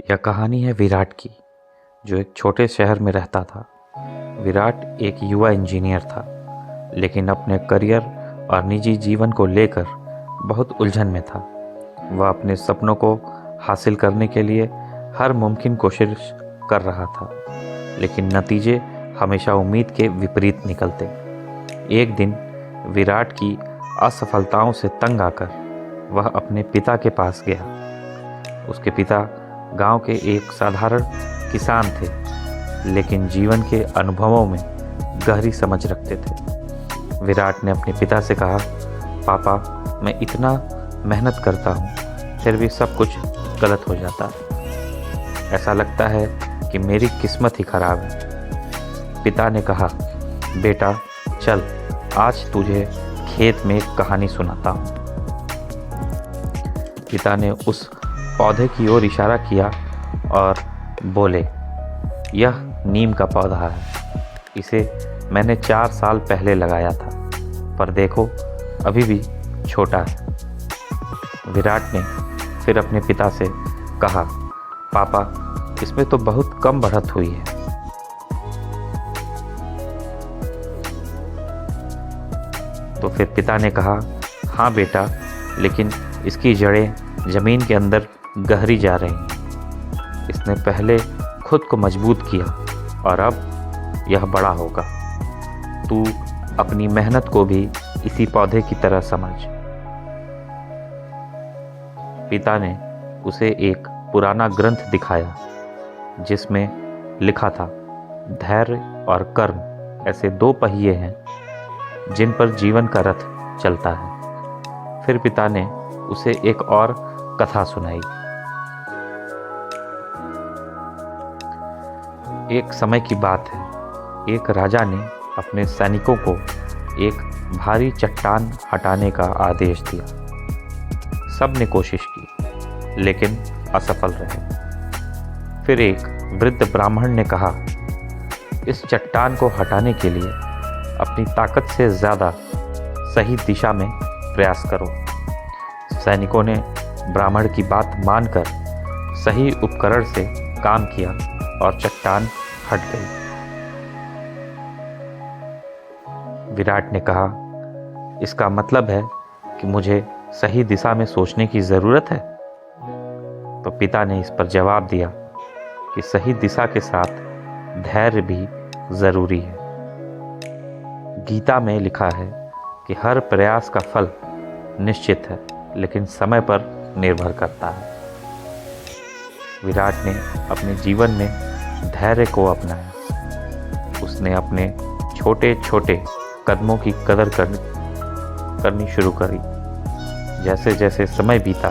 यह कहानी है विराट की, जो एक छोटे शहर में रहता था। विराट एक युवा इंजीनियर था, लेकिन अपने करियर और निजी जीवन को लेकर बहुत उलझन में था। वह अपने सपनों को हासिल करने के लिए हर मुमकिन कोशिश कर रहा था, लेकिन नतीजे हमेशा उम्मीद के विपरीत निकलते। एक दिन विराट की असफलताओं से तंग आकर वह अपने पिता के पास गया। उसके पिता गांव के एक साधारण किसान थे, लेकिन जीवन के अनुभवों में गहरी समझ रखते थे। विराट ने अपने पिता से कहा, पापा, मैं इतना मेहनत करता हूँ, फिर भी सब कुछ गलत हो जाता है। ऐसा लगता है कि मेरी किस्मत ही खराब है। पिता ने कहा, बेटा चल, आज तुझे खेत में एक कहानी सुनाता हूँ। पिता ने उस पौधे की ओर इशारा किया और बोले, यह नीम का पौधा है। इसे मैंने 4 साल पहले लगाया था, पर देखो अभी भी छोटा है। विराट ने फिर अपने पिता से कहा, पापा, इसमें तो बहुत कम बढ़त हुई है। तो फिर पिता ने कहा, हाँ बेटा, लेकिन इसकी जड़ें जमीन के अंदर गहरी जा रही हैं। इसने पहले खुद को मजबूत किया और अब यह बड़ा होगा। तू अपनी मेहनत को भी इसी पौधे की तरह समझ। पिता ने उसे एक पुराना ग्रंथ दिखाया, जिसमें लिखा था, धैर्य और कर्म ऐसे 2 पहिए हैं जिन पर जीवन का रथ चलता है। फिर पिता ने उसे एक और कथा सुनाई। एक समय की बात है, एक राजा ने अपने सैनिकों को एक भारी चट्टान हटाने का आदेश दिया। सब ने कोशिश की, लेकिन असफल रहे। फिर एक वृद्ध ब्राह्मण ने कहा, इस चट्टान को हटाने के लिए अपनी ताकत से ज़्यादा सही दिशा में प्रयास करो। सैनिकों ने ब्राह्मण की बात मानकर सही उपकरण से काम किया और चट्टान हट गई। विराट ने कहा, इसका मतलब है कि मुझे सही दिशा में सोचने की ज़रूरत है। तो पिता ने इस पर जवाब दिया कि सही दिशा के साथ धैर्य भी ज़रूरी है। गीता में लिखा है कि हर प्रयास का फल निश्चित है, लेकिन समय पर निर्भर करता है। विराट ने अपने जीवन में धैर्य को अपनाया। उसने अपने छोटे छोटे कदमों की कदर करनी शुरू करी। जैसे जैसे समय बीता,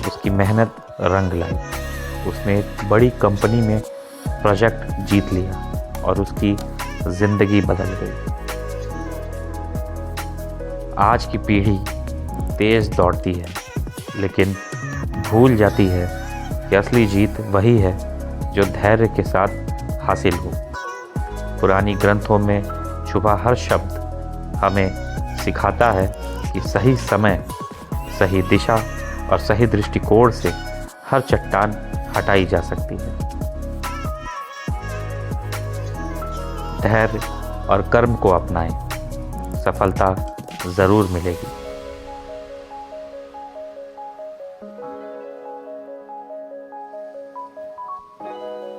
उसकी मेहनत रंग लाई। उसने एक बड़ी कंपनी में प्रोजेक्ट जीत लिया और उसकी ज़िंदगी बदल गई। आज की पीढ़ी तेज़ दौड़ती है, लेकिन भूल जाती है कि असली जीत वही है जो धैर्य के साथ हासिल हो। पुरानी ग्रंथों में छुपा हर शब्द हमें सिखाता है कि सही समय, सही दिशा और सही दृष्टिकोण से हर चट्टान हटाई जा सकती है। धैर्य और कर्म को अपनाएं, सफलता ज़रूर मिलेगी।